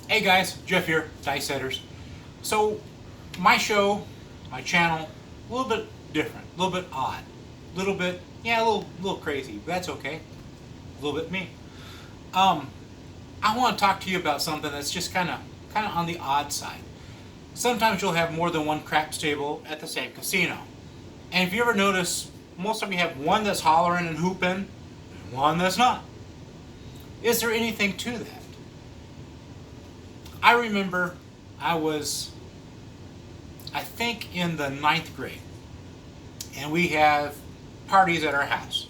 Hey guys, Jeff here, Dice Setters. So, my show, my channel, a little bit different, a little bit odd, a little bit, yeah, a little crazy, but that's okay. A little bit me. Um, I want to talk to you about something that's just kind of on the odd side. Sometimes you'll have more than one craps table at the same casino, and if you ever notice, most of them you have one that's hollering and hooping, and one that's not. Is there anything to that? I remember I was, I think, in the ninth grade, and we have parties at our house.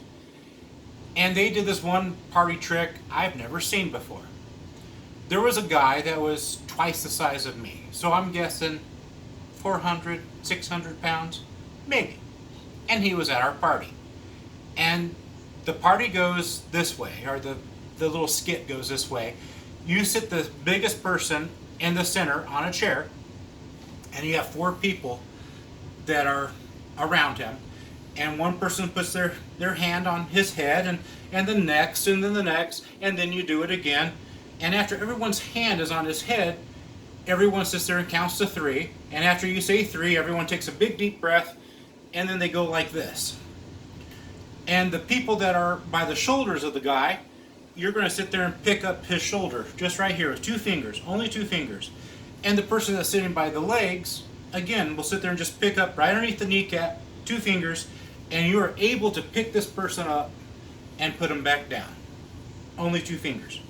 And they did this one party trick I've never seen before. There was a guy that was twice the size of me, so I'm guessing 400, 600 pounds, maybe. And he was at our party. And the party goes this way, or the little skit goes this way. You sit the biggest person in the center on a chair, and you have four people that are around him. And one person puts their hand on his head, and the next, and then the next, and then you do it again. And after everyone's hand is on his head, everyone sits there and counts to three. And after you say three, everyone takes a big deep breath, and then they go like this. And the people that are by the shoulders of the guy, you're going to sit there and pick up his shoulder, just right here, with two fingers, only two fingers. And the person that's sitting by the legs, again, will sit there and just pick up right underneath the kneecap, two fingers, and you are able to pick this person up and put him back down. Only two fingers.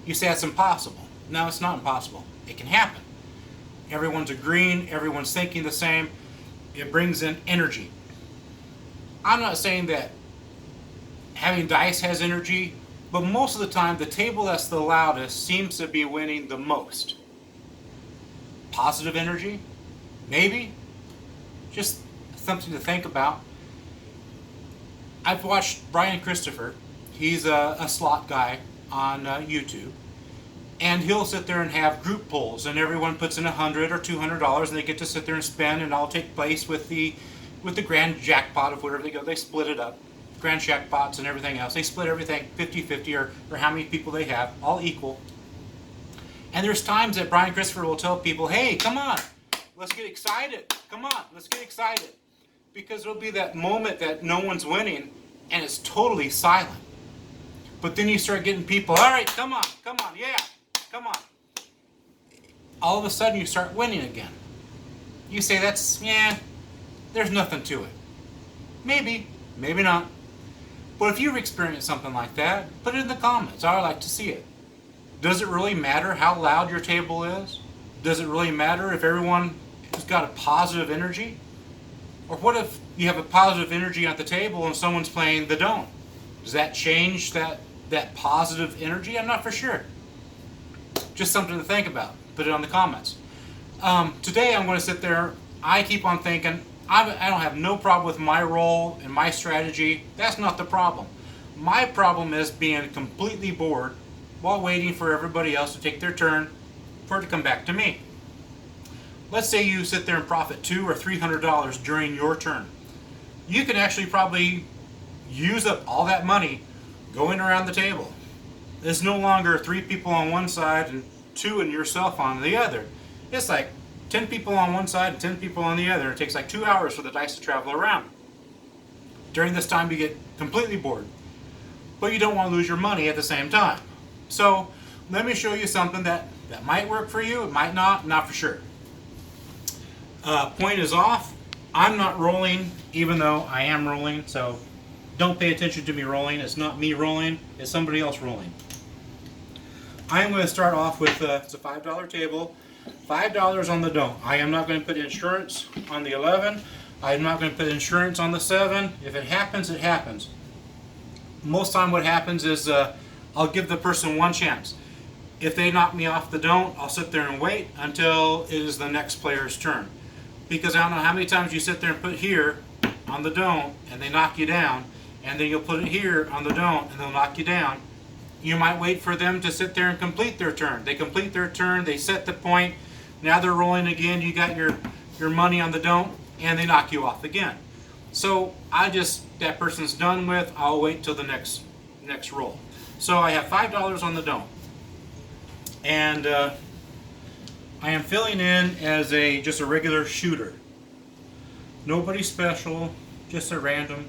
You say that's impossible. No, it's not impossible. It can happen. Everyone's agreeing, everyone's thinking the same. It brings in energy. I'm not saying that having dice has energy, but most of the time the table that's the loudest seems to be winning the most. Positive energy? Maybe? Just something to think about. I've watched Brian Christopher. He's a slot guy on YouTube. And he'll sit there and have group pulls, and everyone puts in $100 or $200, and they get to sit there and spend, and all take place with the grand jackpot of whatever they go. They split it up. Grand jackpots and everything else. They split everything 50-50 or how many people they have, all equal. And there's times that Brian Christopher will tell people, hey, come on, let's get excited. Come on, let's get excited. Because there'll be that moment that no one's winning and it's totally silent. But then you start getting people, all right, come on, yeah, come on. All of a sudden you start winning again. You say there's nothing to it. Maybe, maybe not. But if you've experienced something like that, put it in the comments. I would like to see it. Does it really matter how loud your table is? Does it really matter if everyone has got a positive energy? Or what if you have a positive energy at the table and someone's playing the don't? Does that change that positive energy? I'm not for sure. Just something to think about. Put it on the comments. Today I'm going to sit there. I keep on thinking, I don't have no problem with my role and my strategy. That's not the problem. My problem is being completely bored while waiting for everybody else to take their turn for it to come back to me. Let's say you sit there and profit $200 or $300 during your turn. You can actually probably use up all that money going around the table. It's no longer three people on one side and two and yourself on the other. It's like 10 people on one side and 10 people on the other. It takes like 2 hours for the dice to travel around. During this time you get completely bored, but you don't want to lose your money at the same time. So let me show you something that might work for you. It might not for sure. Point is off. I'm not rolling, even though I am rolling, so don't pay attention to me rolling. It's not me rolling, it's somebody else rolling. I'm going to start off with, it's a $5 table. $5 on the don't. I am not going to put insurance on the 11. I'm not going to put insurance on the 7. If it happens, it happens. Most time what happens is I'll give the person one chance. If they knock me off the don't, I'll sit there and wait until it is the next player's turn. Because I don't know how many times you sit there and put here on the don't and they knock you down, and then you'll put it here on the don't and they'll knock you down. You might wait for them to sit there and complete their turn. They complete their turn, they set the point, now they're rolling again, you got your money on the don't, and they knock you off again. So that person's done with, I'll wait till the next roll. So I have $5 on the don't. And I am filling in as just a regular shooter. Nobody special, just a random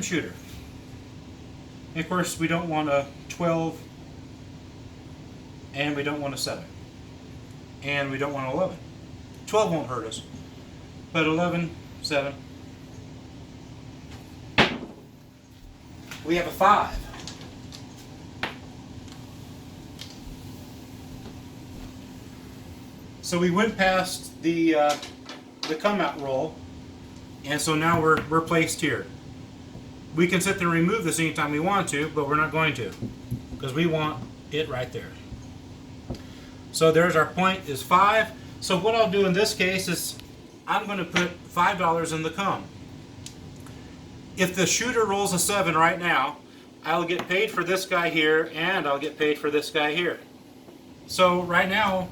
shooter. And of course, we don't want a 12, and we don't want a 7, and we don't want an 11. 12 won't hurt us, but 11, 7. We have a 5. So we went past the come out roll, and so now we're placed here. We can sit there and remove this anytime we want to, but we're not going to, because we want it right there. So there's our point, is 5. So what I'll do in this case is I'm going to put $5 in the come. If the shooter rolls a 7 right now, I'll get paid for this guy here, and I'll get paid for this guy here. So right now,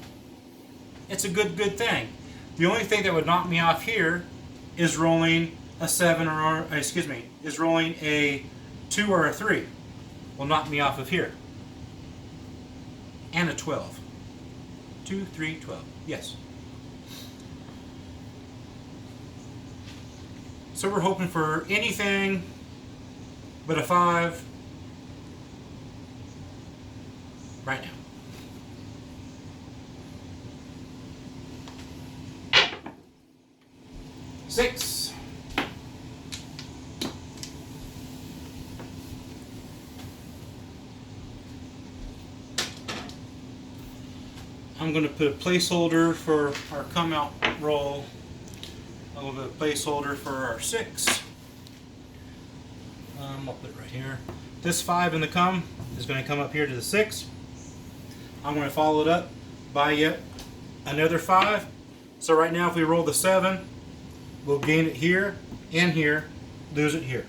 it's a good thing. The only thing that would knock me off here is rolling a 7 is rolling a 2 or a 3. Will knock me off of here. And a 12. 2, 3, 12. Yes. So we're hoping for anything but a 5 right now. Six. I'm going to put a placeholder for our come out roll. I'll put a placeholder for our 6. I'll put it right here. This 5 in the come is going to come up here to the 6. I'm going to follow it up by yet another 5. So right now if we roll the 7, we'll gain it here and here, lose it here.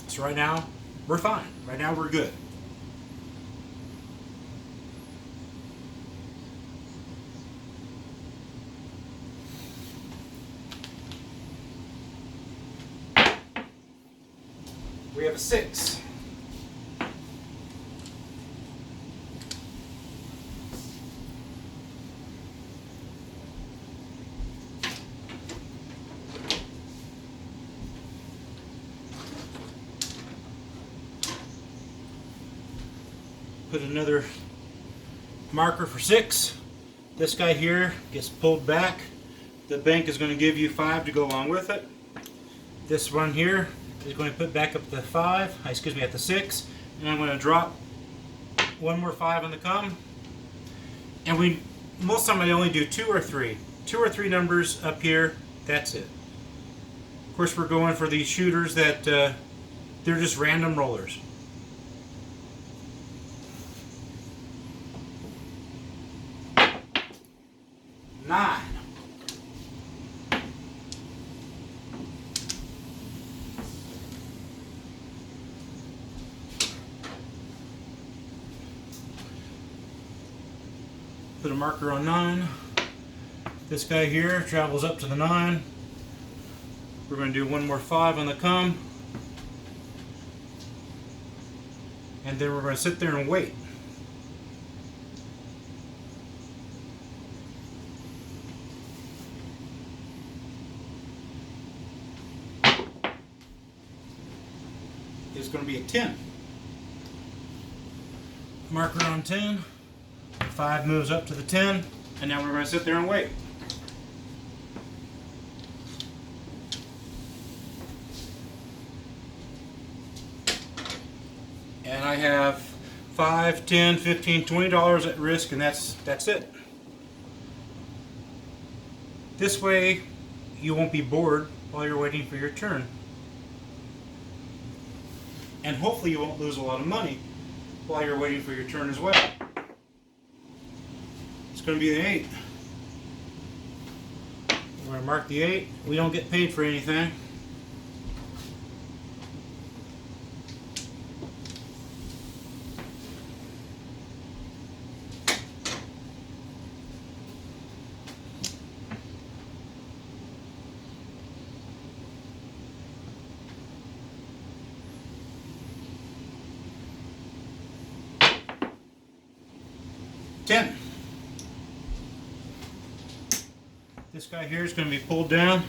So right now, we're fine. Right now, we're good. We have a 6. Put another marker for 6. This guy here gets pulled back. The bank is going to give you 5 to go along with it. This one here is going to put back up the 5, at the 6, and I'm going to drop one more 5 on the come. And most of the time I only do 2 or 3. 2 or 3 numbers up here, that's it. Of course we're going for these shooters that they're just random rollers. Nine. Put a marker on 9. This guy here travels up to the 9. We're going to do one more 5 on the come. And then we're going to sit there and wait. It's going to be a 10. Marker on 10. 5 moves up to the 10, and now we're going to sit there and wait. And I have $5, $10, $15, $20 at risk, and that's it. This way, you won't be bored while you're waiting for your turn. And hopefully you won't lose a lot of money while you're waiting for your turn as well. It's going to be the 8. We're going to mark the 8. We don't get paid for anything. 10. This guy here is going to be pulled down.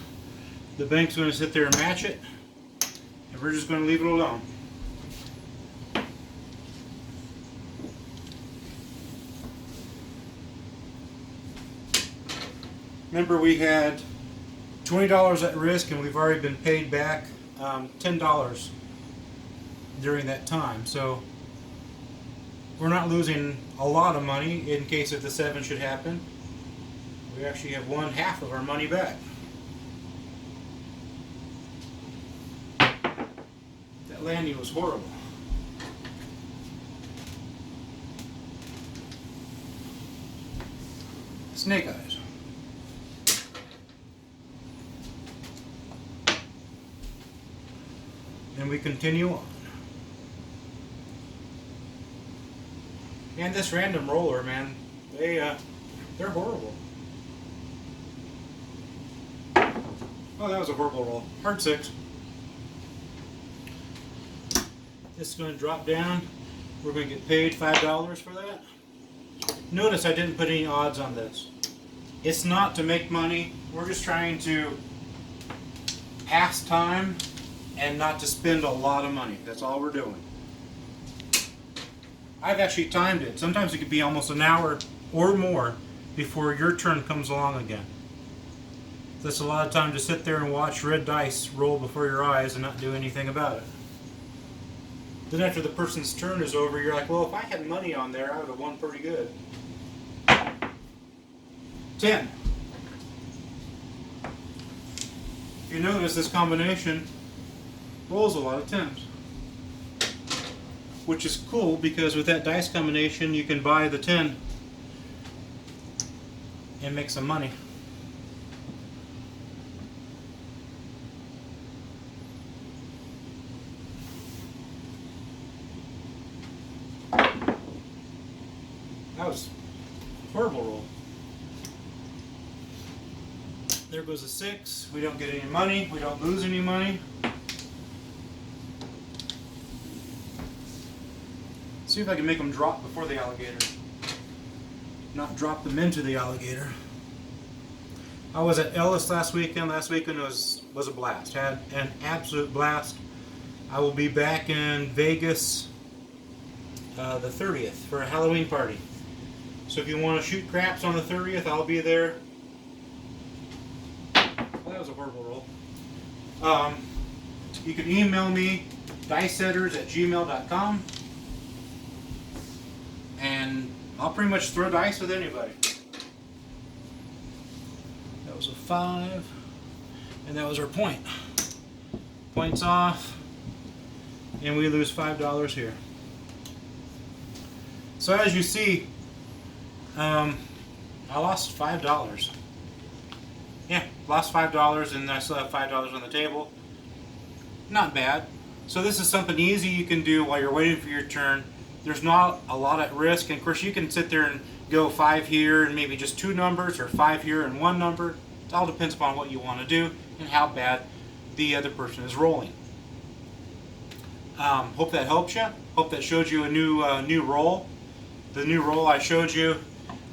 The bank's going to sit there and match it. And we're just going to leave it alone. Remember, we had $20 at risk and we've already been paid back $10 during that time. So we're not losing a lot of money in case if the 7 should happen. We actually have 1/2 of our money back. That landing was horrible. Snake eyes. And we continue on. And this random roller, man, they're horrible. Oh, that was a horrible roll. Hard 6. This is going to drop down. We're going to get paid $5 for that. Notice I didn't put any odds on this. It's not to make money. We're just trying to pass time and not to spend a lot of money. That's all we're doing. I've actually timed it. Sometimes it could be almost an hour or more before your turn comes along again. That's a lot of time to sit there and watch red dice roll before your eyes and not do anything about it. Then after the person's turn is over, you're like, well, if I had money on there, I would have won pretty good. 10. If you notice, this combination rolls a lot of 10s. Which is cool because with that dice combination, you can buy the 10 and make some money. That was a horrible roll. There goes a 6. We don't get any money. We don't lose any money. See if I can make them drop before the alligator. Not drop them into the alligator. I was at Ellis last weekend. Last weekend was a blast. Had an absolute blast. I will be back in Vegas the 30th for a Halloween party. So if you want to shoot craps on the 30th, I'll be there. Well, that was a horrible roll. You can email me, dicesetters@gmail.com, and I'll pretty much throw dice with anybody. That was a 5, and that was our point. Points off, and we lose $5 here. So as you see, I lost $5. Yeah, lost $5, and I still have $5 on the table. Not bad. So this is something easy you can do while you're waiting for your turn. There's not a lot at risk, and of course you can sit there and go 5 here and maybe just 2 numbers, or 5 here and 1 number. It all depends upon what you want to do and how bad the other person is rolling. Hope that helps you. Hope that showed you a new roll. The new roll I showed you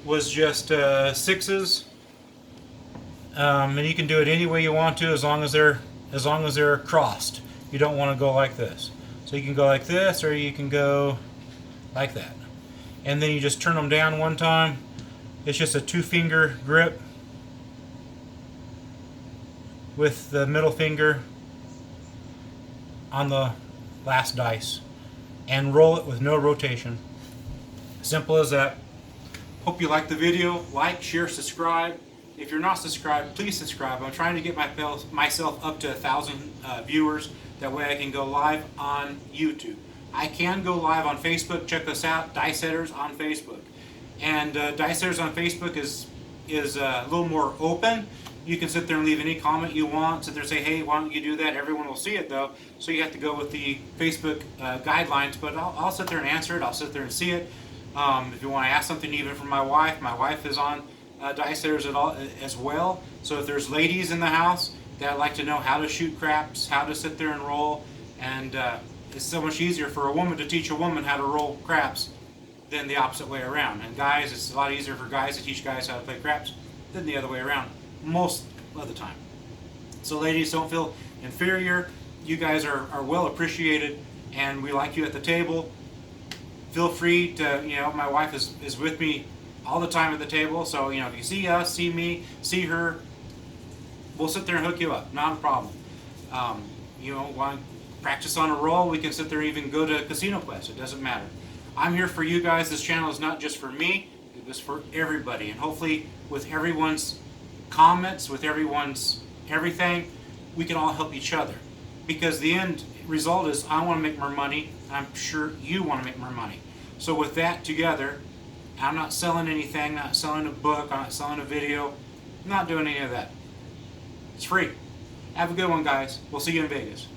was just 6s, and you can do it any way you want to, as long as they're crossed. You don't want to go like this. So you can go like this, or you can go like that, and then you just turn them down one time. It's just a 2-finger grip with the middle finger on the last dice, and roll it with no rotation. Simple as that. Hope you liked the video. Like, share, subscribe. If you're not subscribed, please subscribe. I'm trying to get myself up to 1,000 viewers. That way I can go live on YouTube. I can go live on Facebook. Check us out, Dice Setters on Facebook. And Dice Setters on Facebook is a little more open. You can sit there and leave any comment you want. Sit there and say, hey, why don't you do that? Everyone will see it though. So you have to go with the Facebook guidelines. But I'll sit there and answer it. I'll sit there and see it. If you want to ask something even from my wife is on Dice Setters as well. So if there's ladies in the house that like to know how to shoot craps, how to sit there and roll, and it's so much easier for a woman to teach a woman how to roll craps than the opposite way around. And guys, it's a lot easier for guys to teach guys how to play craps than the other way around, most of the time. So ladies, don't feel inferior. You guys are well appreciated, and we like you at the table. Feel free to, my wife is with me all the time at the table, so, if you see us, see me, see her, we'll sit there and hook you up, not a problem. Want to practice on a roll, we can sit there and even go to Casino Quest, it doesn't matter. I'm here for you guys. This channel is not just for me, it was for everybody, and hopefully with everyone's comments, with everyone's everything, we can all help each other. Because the end result is I want to make more money, I'm sure you want to make more money. So with that together, I'm not selling anything, not selling a book, I'm not selling a video, I'm not doing any of that. It's free. Have a good one, guys. We'll see you in Vegas.